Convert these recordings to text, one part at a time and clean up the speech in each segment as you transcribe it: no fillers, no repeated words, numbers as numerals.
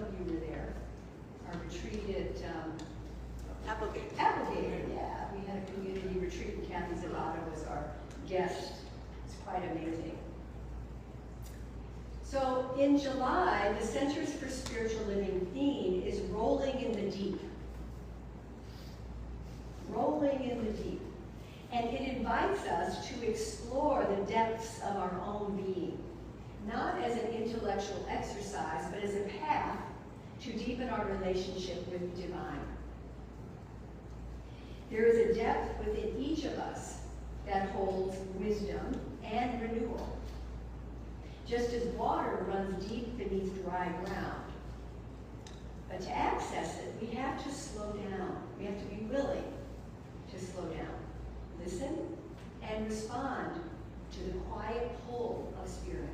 of you were there. Our retreat at Applegate. Applegate, yeah. We had a community retreat, and Kathy Zapata was our guest. It's quite amazing. So in July, the Centers for Spiritual Living theme is Rolling in the Deep. Rolling in the Deep. And it invites us to explore the depths of our own being, not as an intellectual exercise, but as a path to deepen our relationship with the divine. There is a depth within each of us that holds wisdom and renewal. Just as water runs deep beneath dry ground. But to access it, we have to slow down. We have to be willing to slow down. Listen and respond to the quiet pull of spirit.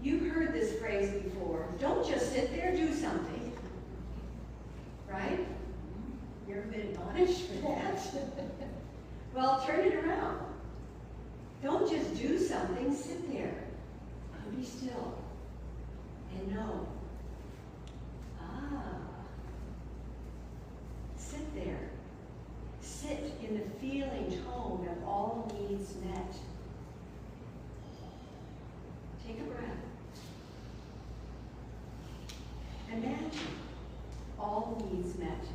You've heard this phrase before. Don't just sit there, do something. Right? You ever been admonished for that? Well, turn it around. Don't just do something, sit there. Be still. And know. Sit there. Sit in the feeling tone of all needs met. Take a breath. Imagine all needs met.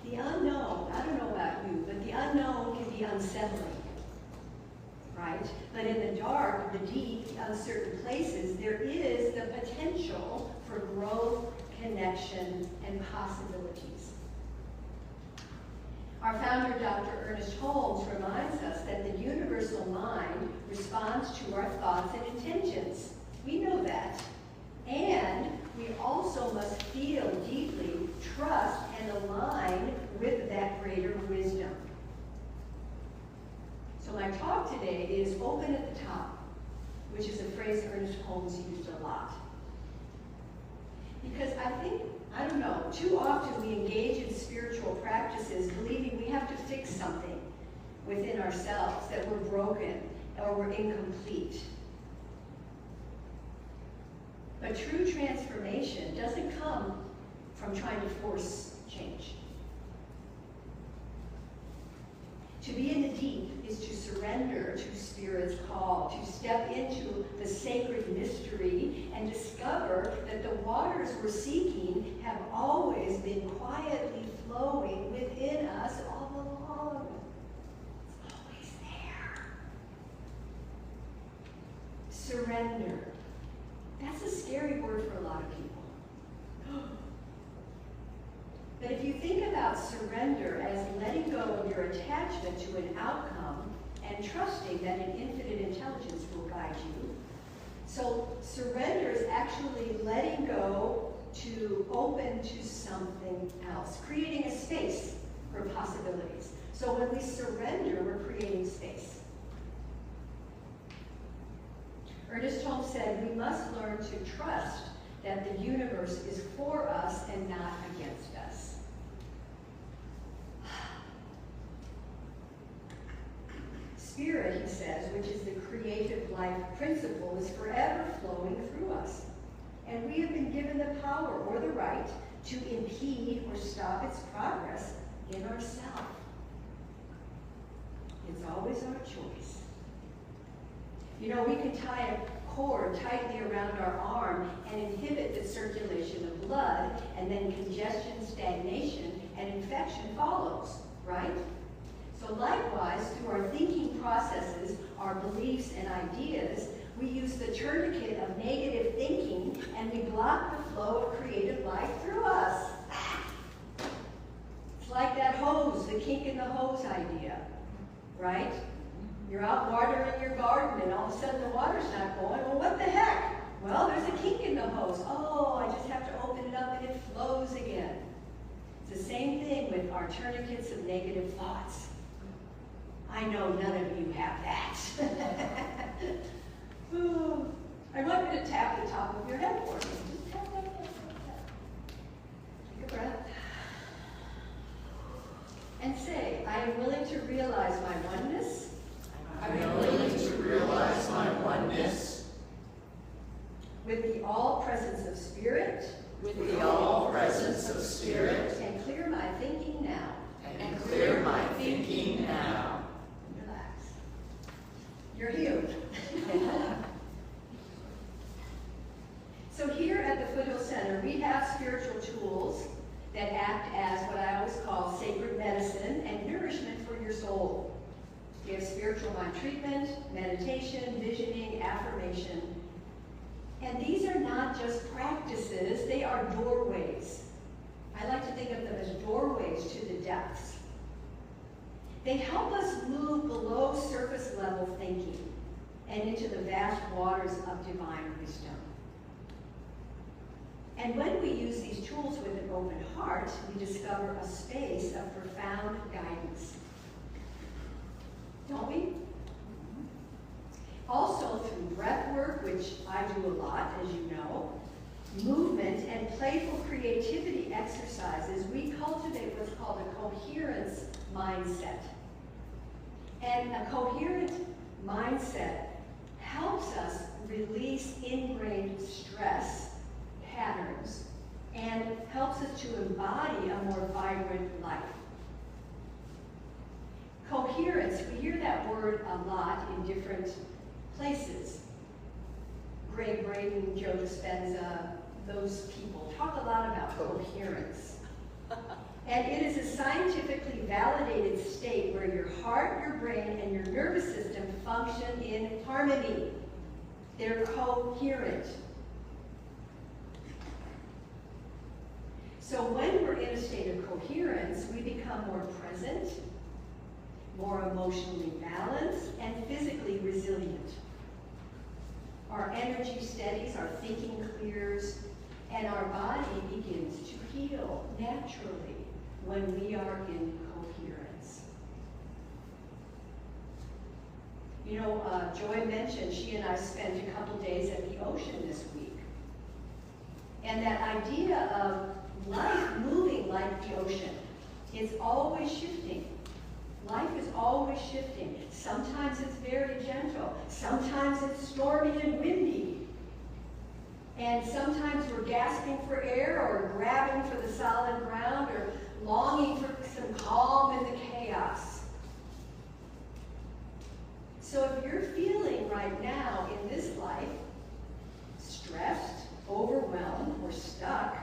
The unknown, I don't know about you, but the unknown can be unsettling, right? But in the dark, the deep, the uncertain places, there is the potential for growth, connection, and possibilities. Our founder, Dr. Ernest Holmes, reminds us that the universal mind responds to our thoughts and intentions. We know that. And we also must feel deeply, trust, and align with that greater wisdom. So my talk today is open at the top, which is a phrase Ernest Holmes used a lot. Because I think, I don't know, too often we engage in spiritual practices believing we have to fix something within ourselves, that we're broken or we're incomplete. But true transformation doesn't come from trying to force change. To be in the deep is to surrender to Spirit's call, to step into the sacred mystery and discover that the waters we're seeking have always been quietly flowing within us all along. It's always there. Surrender. That's a scary word for a lot of people. But if you think about surrender as letting go of your attachment to an outcome and trusting that an infinite intelligence will guide you, so surrender is actually letting go to open to something else, creating a space for possibilities. So when we surrender, we're creating space. Ernest Holmes said, we must learn to trust that the universe is for us and not against us. Spirit, he says, which is the creative life principle, is forever flowing through us. And we have been given the power or the right to impede or stop its progress in ourselves. It's always our choice. You know, we can tie a cord tightly around our arm and inhibit the circulation of blood, and then congestion, stagnation, and infection follows, right? So likewise, through our thinking processes, our beliefs and ideas, we use the tourniquet of negative thinking and we block the flow of creative life through us. It's like that hose, the kink in the hose idea, right? You're out watering your garden and all of a sudden the water's not going. Well, what the heck? Well, there's a kink in the hose. Oh, I just have to open it up and it flows again. It's the same thing with our tourniquets of negative thoughts. I know none of you have that. Ooh. I want you to tap the top of your head for me. Just tap, tap, tap, tap, tap. Take a breath. And say, I am willing to realize my oneness. I am willing to spiritual mind treatment, meditation, visioning, affirmation. And these are not just practices, they are doorways. I like to think of them as doorways to the depths. They help us move below surface level thinking and into the vast waters of divine wisdom. And when we use these tools with an open heart, we discover a space of profound guidance. Don't we? Also through breath work, which I do a lot, as you know, movement and playful creativity exercises, we cultivate what's called a coherence mindset. And a coherent mindset helps us release ingrained stress patterns and helps us to embody a more vibrant life. Coherence, we hear that word a lot in different places. Gray Braden, Joe Dispenza, those people talk a lot about coherence. And it is a scientifically validated state where your heart, your brain, and your nervous system function in harmony. They're coherent. So when we're in a state of coherence, we become more present, more emotionally balanced, and physically resilient. Our energy steadies, our thinking clears, and our body begins to heal naturally when we are in coherence. You know, Joy mentioned she and I spent a couple days at the ocean this week. And that idea of life moving like the ocean, it's always shifting. Life is always shifting. Sometimes it's very gentle. Sometimes it's stormy and windy. And sometimes we're gasping for air or grabbing for the solid ground or longing for some calm in the chaos. So if you're feeling right now in this life stressed, overwhelmed, or stuck,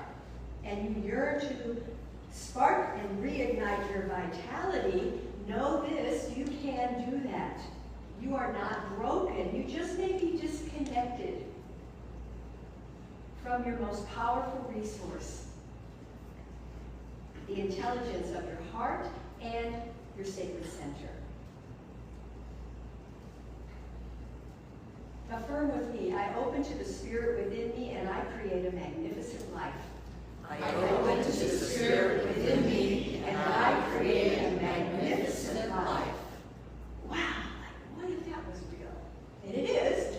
and you yearn to spark and reignite your vitality, know this, you can do that. You are not broken. You just may be disconnected from your most powerful resource, the intelligence of your heart and your sacred center. Affirm with me, I open to the spirit within me and I create a magnificent life. I open to the spirit within me and I create a magnificent life. Wow, what if that was real? And it is.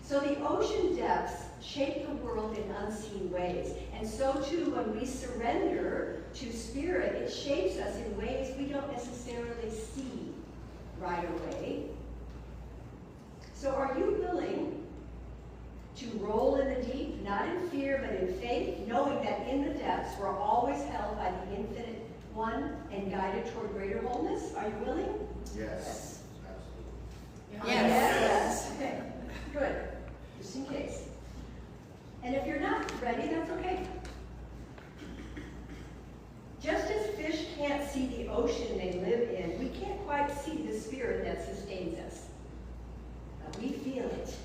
So the ocean depths shape the world in unseen ways. And so too, when we surrender to spirit, it shapes us in ways we don't necessarily see right away. So are you willing to roll in the deep, not in fear, but in faith, knowing that in the depths we're always held by the infinite one and guided toward greater wholeness? Are you willing? Yes, absolutely. Yes. Okay, good. Just in case. And if you're not ready, that's okay. Just as fish can't see the ocean they live in, we can't quite see the spirit that sustains us. But we feel it.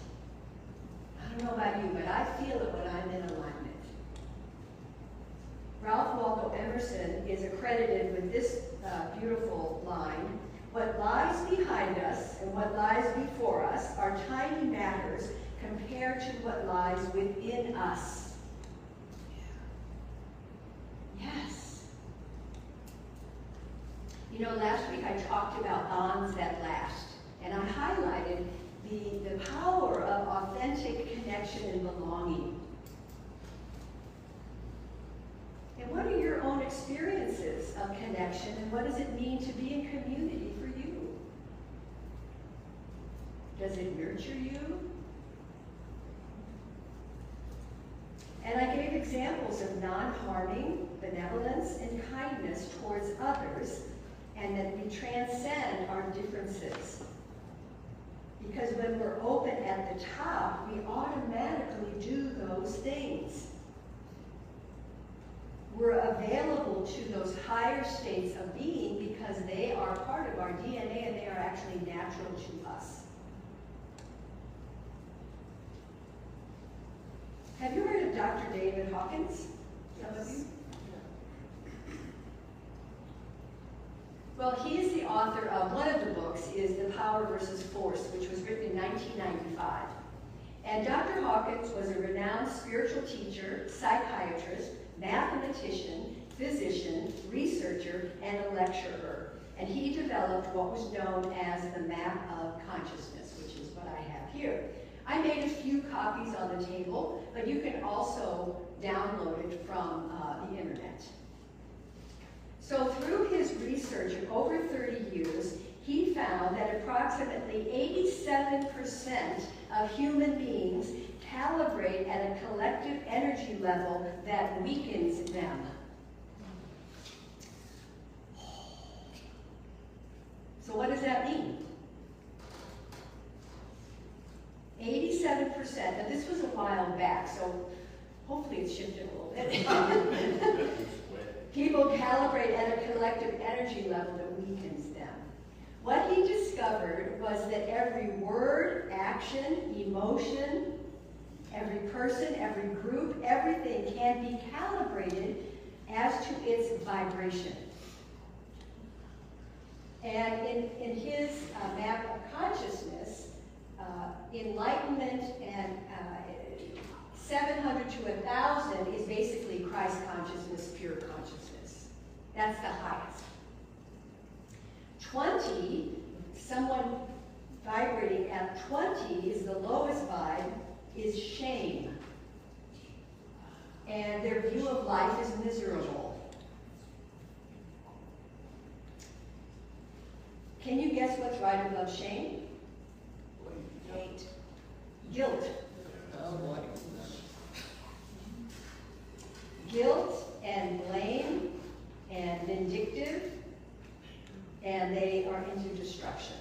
I don't know about you, but I feel it when I'm in alignment. Ralph Waldo Emerson is accredited with this beautiful line: what lies behind us and what lies before us are tiny matters compared to what lies within us. Yes. You know, last week I talked about bonds that last, and I highlighted the power of authentic connection and belonging. And what are your own experiences of connection, and what does it mean to be in community for you? Does it nurture you? And I gave examples of non-harming, benevolence, and kindness towards others, and that we transcend our differences. Because when we're open at the top, we automatically do those things. We're available to those higher states of being because they are part of our DNA and they actually natural to us. Have you heard of Dr. David Hawkins? Some of you? Well, he is the author of, one of the books is The Power versus Force, which was written in 1995. And Dr. Hawkins was a renowned spiritual teacher, psychiatrist, mathematician, physician, researcher, and a lecturer. And he developed what was known as the map of consciousness, which is what I have here. I made a few copies on the table, but you can also download it from the internet. So through his research of over 30 years, he found that approximately 87% of human beings calibrate at a collective energy level that weakens them. So what does that mean? 87%, and this was a while back, so hopefully it's shifted a little bit. People calibrate at a collective energy level that weakens them. What he discovered was that every word, action, emotion, every person, every group, everything can be calibrated as to its vibration. And in his map of consciousness, enlightenment and 700 to 1,000 is basically Christ consciousness, pure consciousness. That's the highest. 20, someone vibrating at 20 is the lowest vibe, is shame. And their view of life is miserable. Can you guess what's right above shame? Hate. Guilt. Oh boy. Guilt and blame and vindictive, and they are into destruction.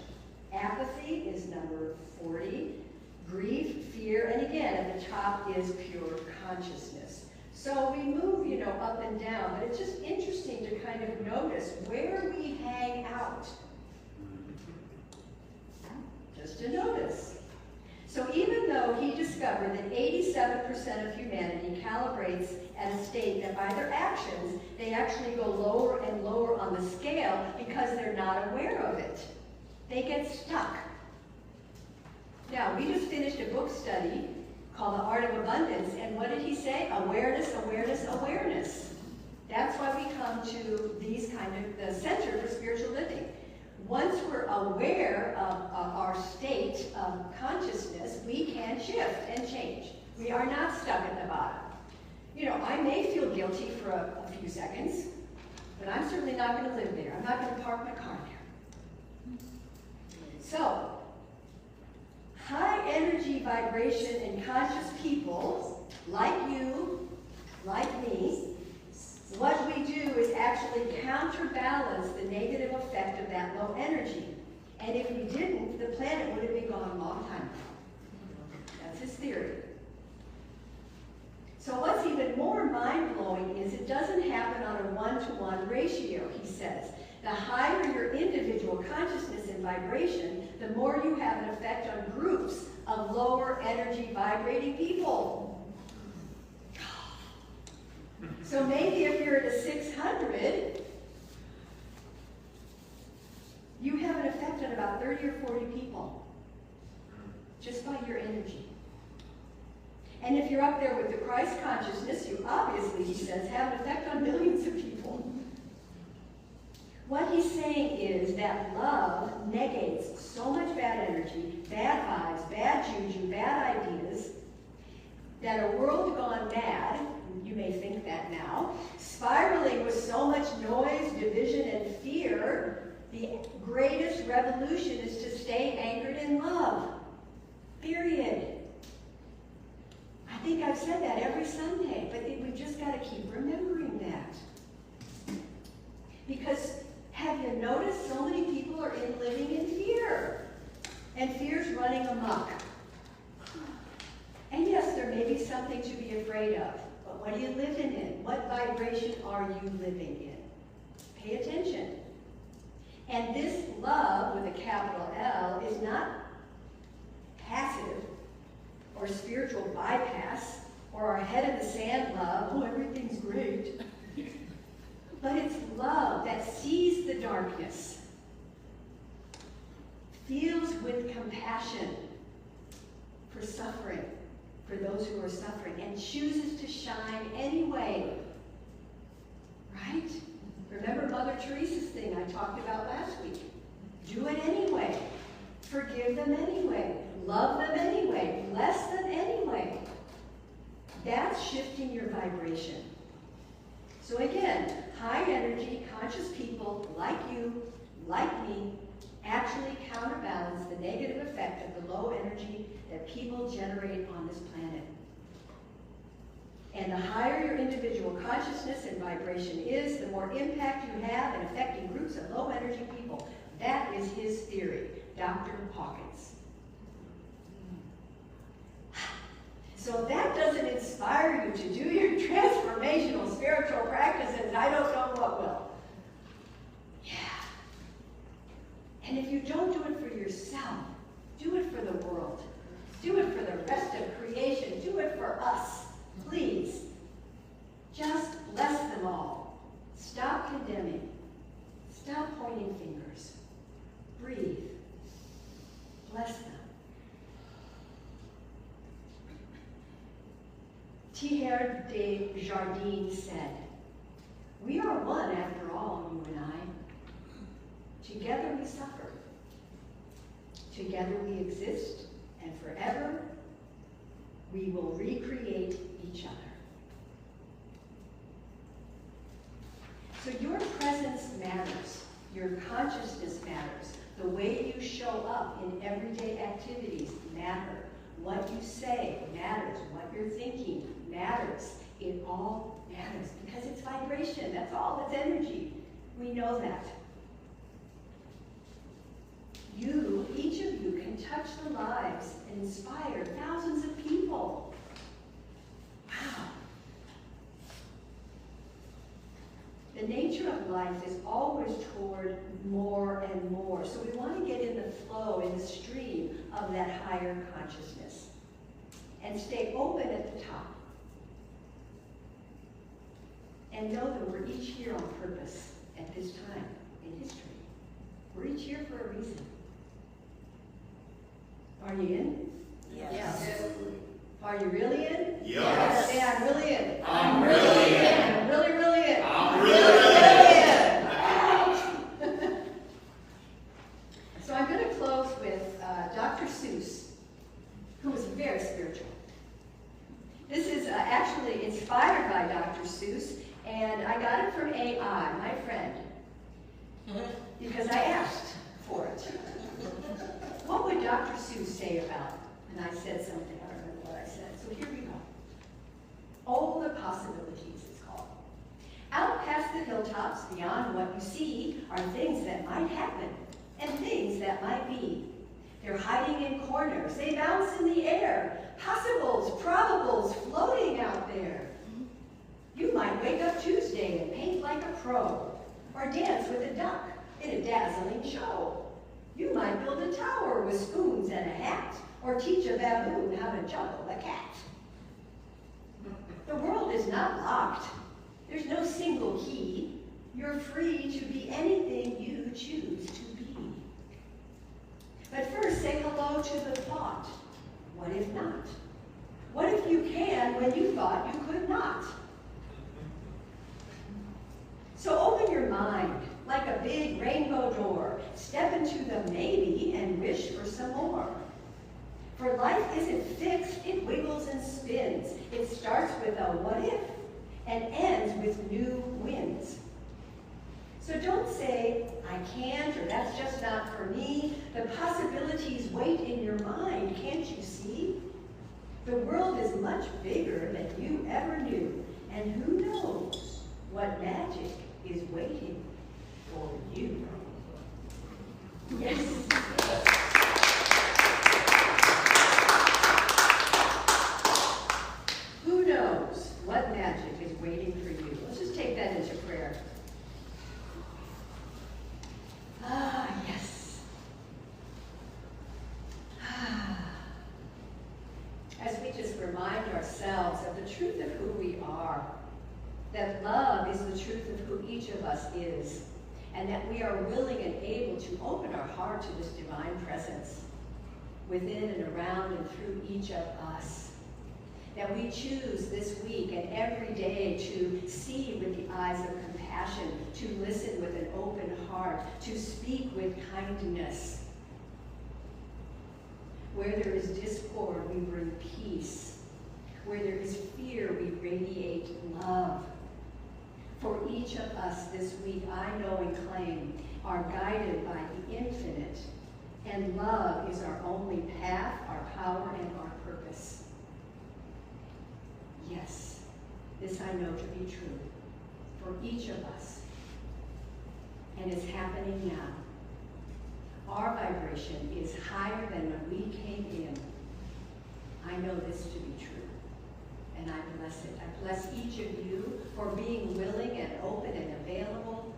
Apathy is number 40. Grief, fear, and again, at the top is pure consciousness. So we move, up and down, but it's just interesting to kind of notice where we hang out. Just to notice. So even though he discovered that 87% of humanity calibrates at a state that by their actions, they actually go lower and lower on the scale because they're not aware of it. They get stuck. Now, we just finished a book study called The Art of Abundance, and what did he say? Awareness, awareness, awareness. That's why we come to these kind of, the Center for Spiritual Living. Once we're aware of our state of consciousness, we can shift and change. We are not stuck at the bottom. I may feel guilty for a few seconds, but I'm certainly not going to live there. I'm not going to park my car there. So, high energy vibration and conscious people, like you, like me, what we do is actually counterbalance the negative effect of that low energy. And if we didn't, the planet would have been gone a long time ago. That's his theory. So what's even more mind-blowing is it doesn't happen on a one-to-one ratio, he says. The higher your individual consciousness and vibration, the more you have an effect on groups of lower energy vibrating people. So maybe if you're at a 600, you have an effect on about 30 or 40 people, just by your energy. And if you're up there with the Christ consciousness, you obviously, he says, have an effect on millions of people. What he's saying is that love negates so much bad energy, bad vibes, bad juju, bad ideas, that a world gone mad, you may think that now, spiraling with so much noise, division, and fear, the greatest revolution is to stay anchored in love. Period. I think I've said that every Sunday, but we've just got to keep remembering that. Because have you noticed so many people are living in fear? And fear's running amok. And yes, there may be something to be afraid of, but what are you living in? What vibration are you living in? Pay attention. And this love with a a capital L is not passive or spiritual bypass or our head in the sand love, oh, everything's great. But it's love that sees the darkness, feels with compassion for suffering, for those who are suffering, and chooses to shine anyway. Right? Remember Mother Teresa's thing I talked about last week. Do it anyway. Forgive them anyway. Love them anyway. Bless them anyway. That's shifting your vibration. So again, high energy, conscious people like you, like me, actually counterbalance the negative effect of the low energy that people generate on this planet. And the higher your individual consciousness and vibration is, the more impact you have in affecting groups of low energy people. That is his theory, Dr. Hawkins. So if that doesn't inspire you to do your transformational spiritual practices, I don't know what will. Yeah. And if you don't do it for yourself, do it for the world. Do it for the rest of creation. Do it for us. Please. Just bless them all. Stop condemning. Stop pointing fingers. Breathe. Bless them. Teilhard de Chardin said, "We are one after all, you and I. Together we suffer. Together we exist, and forever we will recreate each other." So your presence matters. Your consciousness matters. The way you show up in everyday activities matter. What you say matters. What you're thinking matters. It all matters because it's vibration. That's all. It's energy. We know that. You, each of you, can touch the lives and inspire thousands of people. Wow. The nature of life is always toward more and more. So we want to get in the flow, in the stream of that higher consciousness. And stay open at the top. And know that we're each here on purpose at this time in history. We're each here for a reason. Are you in? Yes. Are you really in? Yes. Say, I'm really in. I'm really in. I'm really, really in. I'm really in. So I'm going to close with Dr. Seuss, who was very spiritual. This is actually inspired by Dr. Seuss, and I got it from AI, my friend, because I asked for it. What would Dr. Seuss say about? And I said something, I don't remember what I said. So here we go. All the possibilities, it's called. Out past the hilltops, beyond what you see, are things that might happen and things that might be. They're hiding in corners. They bounce in the air. Possibles, probables floating out there. You might wake up Tuesday and paint like a pro, or dance with a duck in a dazzling show. You might build a tower with spoons and a hat, or teach a baboon how to juggle a cat. The world is not locked. There's no single key. You're free to be anything you choose to be. But first, say hello to the thought. What if not? What if you can when you thought you could not? So open your mind like a big rainbow door. Step into the maybe and wish for some more. For life isn't fixed, it wiggles and spins. It starts with a what if and ends with new wins. So don't say, I can't, or that's just not for me. The possibilities wait in your mind, can't you see? The world is much bigger than you ever knew, and who knows what magic is waiting for you. Yes. Who knows what magic is waiting for you? Let's just take that into prayer. Ah, yes. us is, and that we are willing and able to open our heart to this divine presence within and around and through each of us. That we choose this week and every day to see with the eyes of compassion, to listen with an open heart, to speak with kindness. Where there is discord, we bring peace. Where there is fear, we radiate love. For each of us this week, I know and claim, are guided by the infinite, and love is our only path, our power, and our purpose. Yes, this I know to be true for each of us, and it's happening now. Our vibration is higher than when we came in. I know this to be true, and I bless it. I bless each of you for being willing and open and available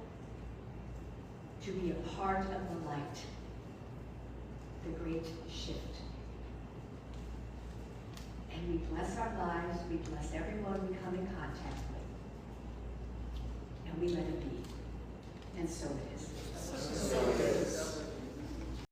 to be a part of the light, the great shift. And we bless our lives, we bless everyone we come in contact with, and we let it be. And so it is.